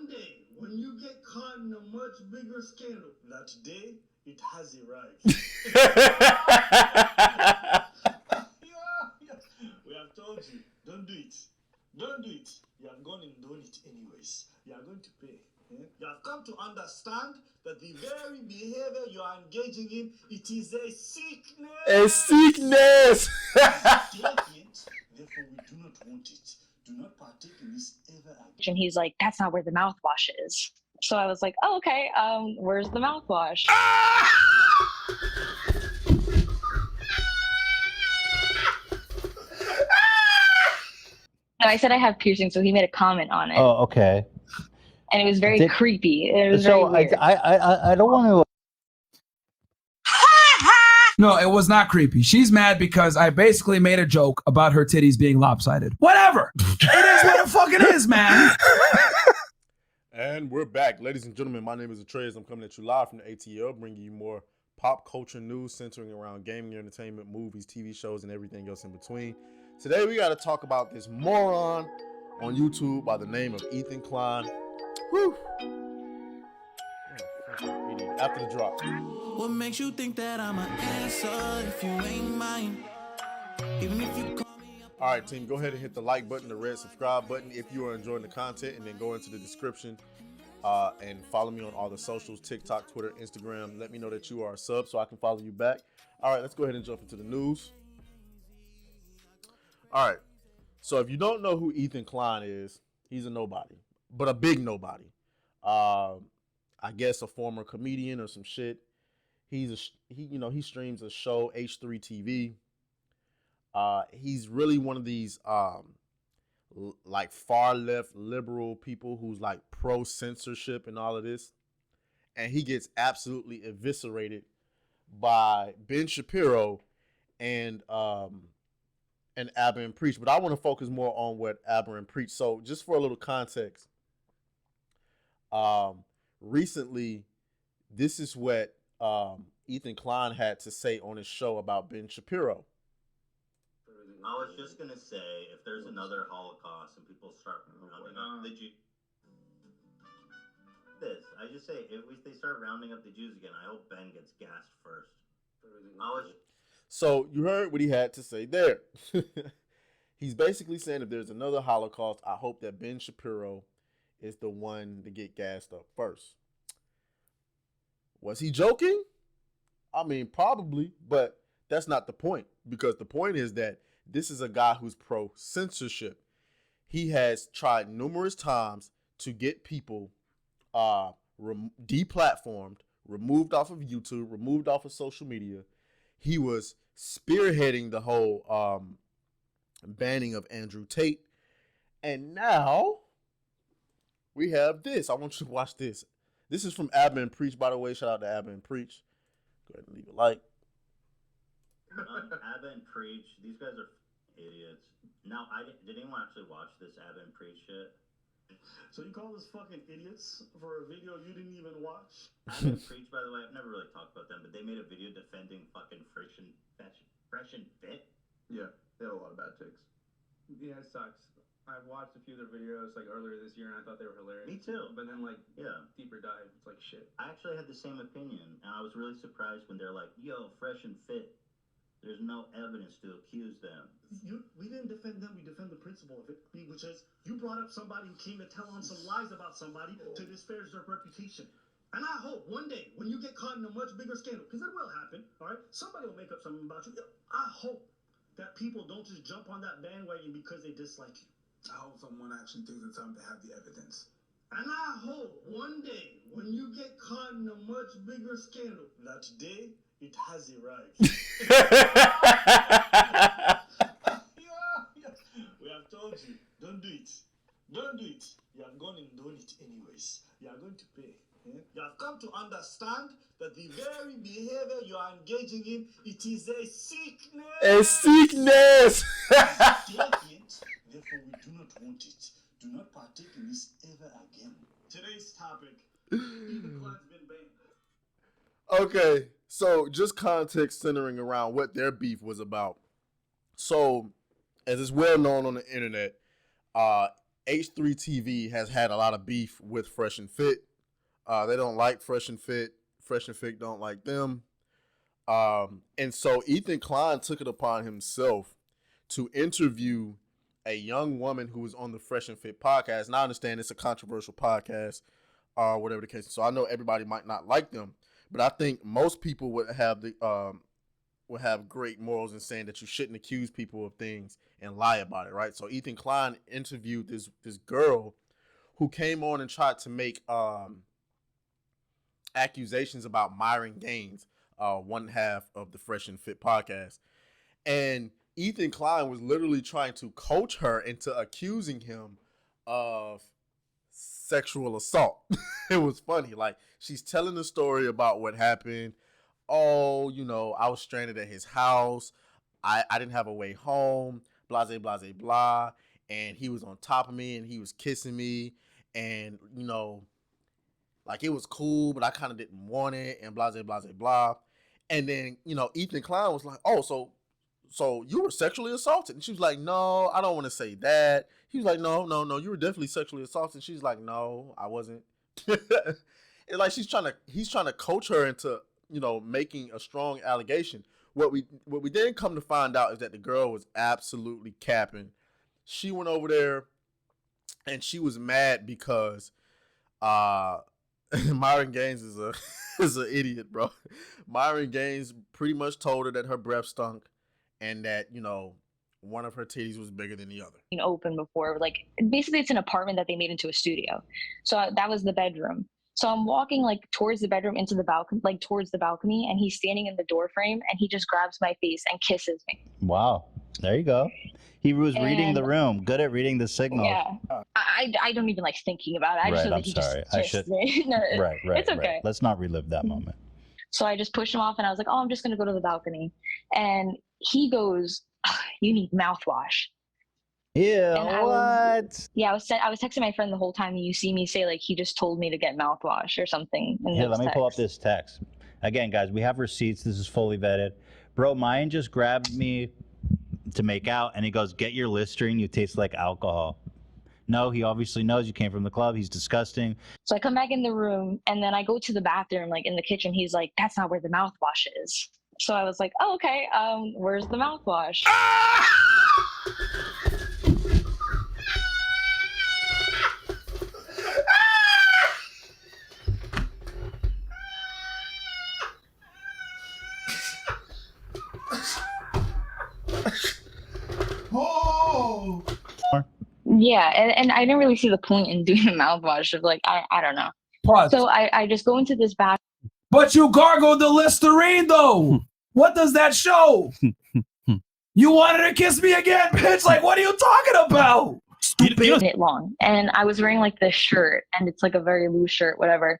one day, when you get caught in a much bigger scandal, that day, it has arrived. We have told you, don't do it. Don't do it. You have gone and done it anyways. You are going to pay. You have come to understand that the very behavior you are engaging in, it is a sickness. A sickness. Therefore, we do not want it. Do not partake in this ever again. And he's like, that's not where the mouthwash is. So I was like, oh, okay, where's the mouthwash? And I said I have piercings, so he made a comment on it. Oh, okay. And it was very creepy. It was very weird. I don't want to. No, it was not creepy. She's mad because I basically made a joke about her titties being lopsided. Whatever. It is what the fuck it is, man. And we're back. Ladies and gentlemen, my name is Atreus. I'm coming at you live from the ATL, bringing you more pop culture news centering around gaming, entertainment, movies, TV shows, and everything else in between. Today, we got to talk about this moron on YouTube by the name of Ethan Klein. Whew. After the drop. What makes you think that I'm an answer if you ain't mine? Even if you call me up. All right, team, go ahead and hit the like button, the red subscribe button if you are enjoying the content, and then go into the description and follow me on all the socials, TikTok, Twitter, Instagram. Let me know that you are a sub so I can follow you back. All right, let's go ahead and jump into the news. All right, so if you don't know who Ethan Klein is, he's a nobody, but a big nobody. I guess a former comedian or some shit. He streams a show, H3 TV. He's really one of these like far left liberal people who's like pro censorship and all of this, and he gets absolutely eviscerated by Ben Shapiro and Abba and Preach. But I want to focus more on what Abba and Preach. So just for a little context, recently, this is what Ethan Klein had to say on his show about Ben Shapiro. I was just going to say, if there's another Holocaust and people start rounding up the Jews, I just say, if they start rounding up the Jews again, I hope Ben gets gassed first. So you heard what he had to say there. He's basically saying if there's another Holocaust, I hope that Ben Shapiro is the one to get gassed up first. Was he joking? I mean, probably, but that's not the point, because the point is that this is a guy who's pro-censorship. He has tried numerous times to get people deplatformed, removed off of YouTube, removed off of social media. He was spearheading the whole banning of Andrew Tate. And now we have this. I want you to watch this. This is from Abba and Preach, by the way. Shout out to Abba and Preach. Go ahead and leave a like. Abba and Preach, these guys are idiots. Now, did anyone actually watch this Abba and Preach shit? So you call us fucking idiots for a video you didn't even watch? Abba and Preach, by the way, I've never really talked about them, but they made a video defending fucking Fresh and Fit. Yeah, they have a lot of bad takes. Yeah, it sucks. I've watched a few of their videos like earlier this year, and I thought they were hilarious. Me too. But then deeper dive, it's like shit. I actually had the same opinion, and I was really surprised when they're like, "Yo, Fresh and Fit. There's no evidence to accuse them." We didn't defend them. We defend the principle of it, which is you brought up somebody who came to tell on some lies about somebody to disparage their reputation. And I hope one day when you get caught in a much bigger scandal, because it will happen, all right? Somebody will make up something about you. I hope that people don't just jump on that bandwagon because they dislike you. I hope someone actually takes the time to have the evidence. And I hope one day when you get caught in a much bigger scandal, that day it has arrived. We have told you, don't do it. Don't do it. You have gone and done it anyways. You are going to pay. You have come to understand that the very behavior you are engaging in, it is a sickness. A sickness. Therefore, we do not want it. Do not partake in this ever again. Today's topic, Ethan Klein's been banned. Okay, so just context centering around what their beef was about. So, as is well known on the internet, H3 TV has had a lot of beef with Fresh and Fit. They don't like Fresh and Fit. Fresh and Fit don't like them. And so Ethan Klein took it upon himself to interview a young woman who was on the Fresh and Fit podcast. And I understand it's a controversial podcast, whatever the case is. So I know everybody might not like them, but I think most people would have great morals in saying that you shouldn't accuse people of things and lie about it, right? So Ethan Klein interviewed this girl who came on and tried to make accusations about Myron Gaines, one half of the Fresh and Fit podcast. And Ethan Klein was literally trying to coach her into accusing him of sexual assault. It was funny. Like, she's telling the story about what happened. Oh, I was stranded at his house. I didn't have a way home, blah, blah, blah, blah. And he was on top of me and he was kissing me. And, like, it was cool, but I kind of didn't want it, and blah, blah, blah, blah. And then, Ethan Klein was like, oh, so you were sexually assaulted? And she was like, no, I don't want to say that. He was like, no, you were definitely sexually assaulted. She's like, no, I wasn't. And like, he's trying to coach her into, making a strong allegation. What we then come to find out is that the girl was absolutely capping. She went over there and she was mad because Myron Gaines is an idiot, bro. Myron Gaines pretty much told her that her breath stunk and that, one of her titties was bigger than the other. Open before, like, basically it's an apartment that they made into a studio. So that was the bedroom. So I'm walking like towards the bedroom into the balcony, like towards the balcony, and he's standing in the door frame and he just grabs my face and kisses me. Wow. There you go. He was reading the room, good at reading the signals. Yeah. I don't even like thinking about it. I just know that he sorry. just kissed me. No, Right. It's okay. Right. Let's not relive that moment. So I just pushed him off and I was like, oh, I'm just going to go to the balcony. And he goes, you need mouthwash. Yeah, what? I was texting my friend the whole time, and you see me say, like, he just told me to get mouthwash or something. Here, let me pull up this text. Again, guys, we have receipts. This is fully vetted. Bro, mine just grabbed me to make out, and he goes, get your Listerine. You taste like alcohol. No, he obviously knows you came from the club. He's disgusting. So I come back in the room, and then I go to the bathroom, like, in the kitchen. He's like, that's not where the mouthwash is. So I was like, oh, okay, where's the mouthwash? Oh! Yeah, and I didn't really see the point in doing a mouthwash of, like, I don't know. Pause. So I just go into this bathroom. But you gargled the Listerine, though. What does that show? You wanted to kiss me again, bitch? Like, what are you talking about? Stupid. Minute long, and I was wearing like this shirt, and it's like a very loose shirt, whatever.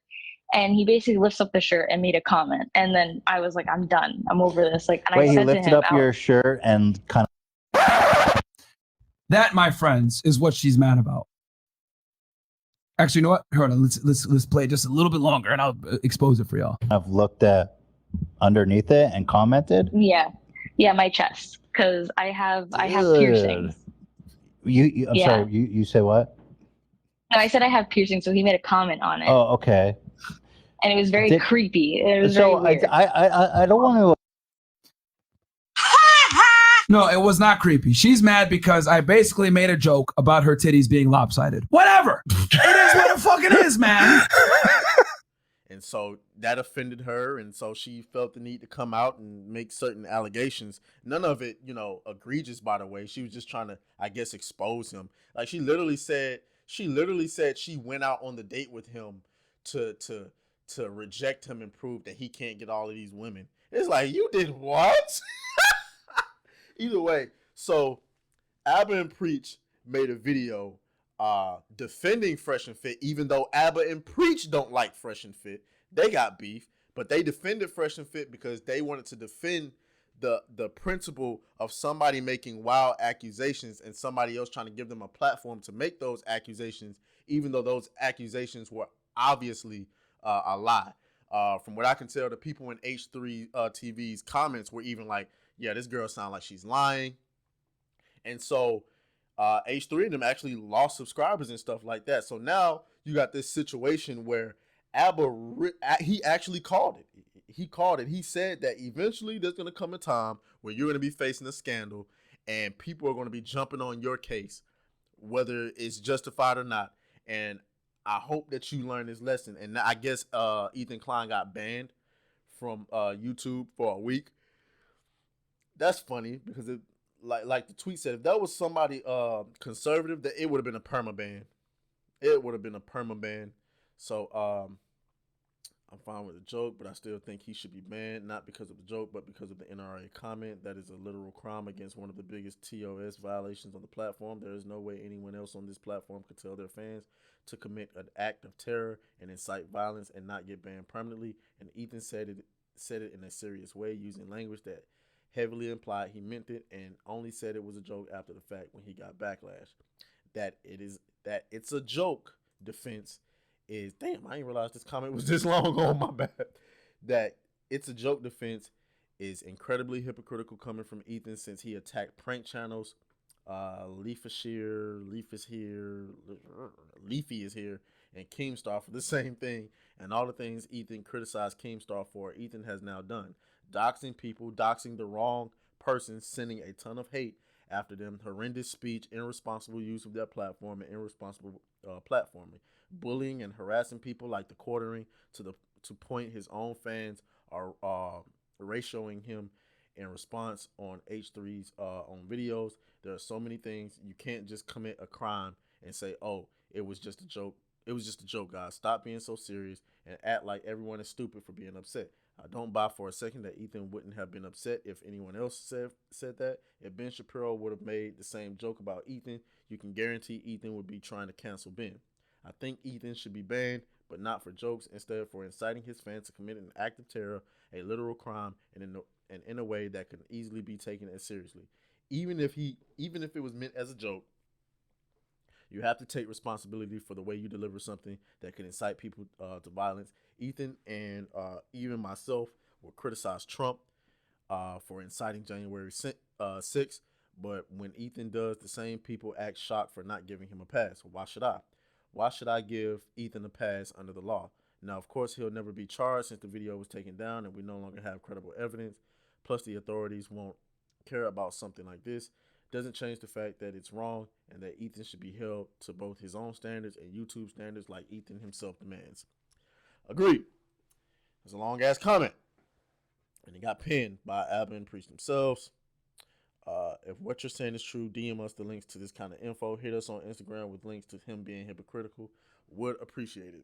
And he basically lifts up the shirt and made a comment, and then I was like, I'm done. I'm over this. Like, and Wait, I said he lifted to him, up your shirt and kind of. That, my friends, is what she's mad about. Actually, you know what? Hold on. Let's play just a little bit longer, and I'll expose it for y'all. I've looked at underneath it and commented. Yeah, my chest, because I have piercings. I'm sorry. You say what? No, I said I have piercings, so he made a comment on it. Oh, okay. And it was very creepy. It was very weird. I don't want to. No, it was not creepy. She's mad because I basically made a joke about her titties being lopsided. Whatever. It is what it fucking is, man. And so that offended her, and so she felt the need to come out and make certain allegations. None of it, egregious, by the way. She was just trying to, I guess, expose him. Like, she literally said she went out on the date with him to reject him and prove that he can't get all of these women. It's like, you did what? Either way, so Abba and Preach made a video defending Fresh and Fit, even though Abba and Preach don't like Fresh and Fit. They got beef, but they defended Fresh and Fit because they wanted to defend the principle of somebody making wild accusations and somebody else trying to give them a platform to make those accusations, even though those accusations were obviously a lie. From what I can tell, the people in H3 TV's comments were even like, yeah, this girl sounds like she's lying. And so H3 and them actually lost subscribers and stuff like that. So now you got this situation where Abba, he actually called it. He called it. He said that eventually there's going to come a time where you're going to be facing a scandal and people are going to be jumping on your case, whether it's justified or not. And I hope that you learn this lesson. And I guess Ethan Klein got banned from YouTube for a week. That's funny because it, like the tweet said, if that was somebody conservative, that it would have been a permaban. It would have been a permaban. So I'm fine with the joke, but I still think he should be banned, not because of the joke, but because of the NRA comment. That is a literal crime against one of the biggest TOS violations on the platform. There is no way anyone else on this platform could tell their fans to commit an act of terror and incite violence and not get banned permanently. And Ethan said it in a serious way, using language that heavily implied he meant it, and only said it was a joke after the fact when he got backlash. That it's a joke defense is, damn, I didn't realize this comment was this long on, my bad. That it's a joke defense is incredibly hypocritical coming from Ethan, since he attacked prank channels. Leaf is here, Leafy is here, and Keemstar for the same thing. And all the things Ethan criticized Keemstar for, Ethan has now done. Doxing people, doxing the wrong person, sending a ton of hate after them, horrendous speech, irresponsible use of their platform, and irresponsible platforming, bullying and harassing people like the quartering to point his own fans are ratioing him in response on H3's on videos. There are so many things. You can't just commit a crime and say, oh, it was just a joke. It was just a joke, guys. Stop being so serious and act like everyone is stupid for being upset. I don't buy for a second that Ethan wouldn't have been upset if anyone else said that. If Ben Shapiro would have made the same joke about Ethan, you can guarantee Ethan would be trying to cancel Ben. I think Ethan should be banned, but not for jokes, instead for inciting his fans to commit an act of terror, a literal crime, and in a way that can easily be taken as seriously. Even if it was meant as a joke, you have to take responsibility for the way you deliver something that can incite people to violence. Ethan and even myself will criticize Trump for inciting January 6th, but when Ethan does, the same people act shocked for not giving him a pass. Why should I? Why should I give Ethan a pass under the law? Now, of course, he'll never be charged since the video was taken down and we no longer have credible evidence. Plus, the authorities won't care about something like this. Doesn't change the fact that it's wrong and that Ethan should be held to both his own standards and YouTube standards like Ethan himself demands. Agreed. It's a long-ass comment. And it got pinned by Abba and Preach themselves. If what you're saying is true, DM us the links to this kind of info. Hit us on Instagram with links to him being hypocritical. Would appreciate it.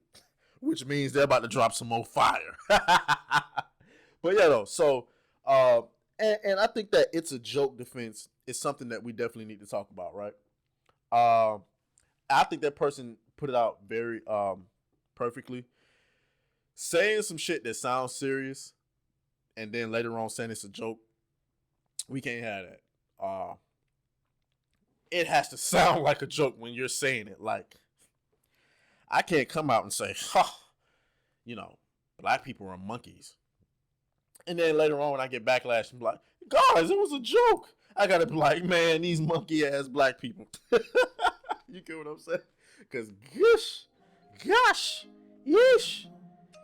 Which means they're about to drop some more fire. But yeah, though. So, and I think that it's a joke defense is something that we definitely need to talk about, right? I think that person put it out very perfectly. Saying some shit that sounds serious and then later on saying it's a joke, we can't have that. It has to sound like a joke when you're saying it. Like, I can't come out and say, black people are monkeys. And then later on when I get backlash and be like, guys, it was a joke. I gotta be like, man, these monkey ass black people. You get what I'm saying? Because gosh, yeesh,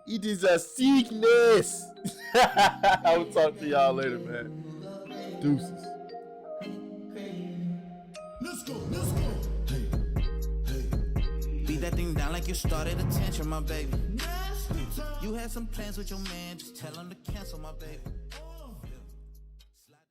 it is a sickness. I will talk to y'all later, man. Deuces. Let's go. Hey. Beat that thing down like you started attention, my baby. You had some plans with your man, just tell him to cancel, my baby.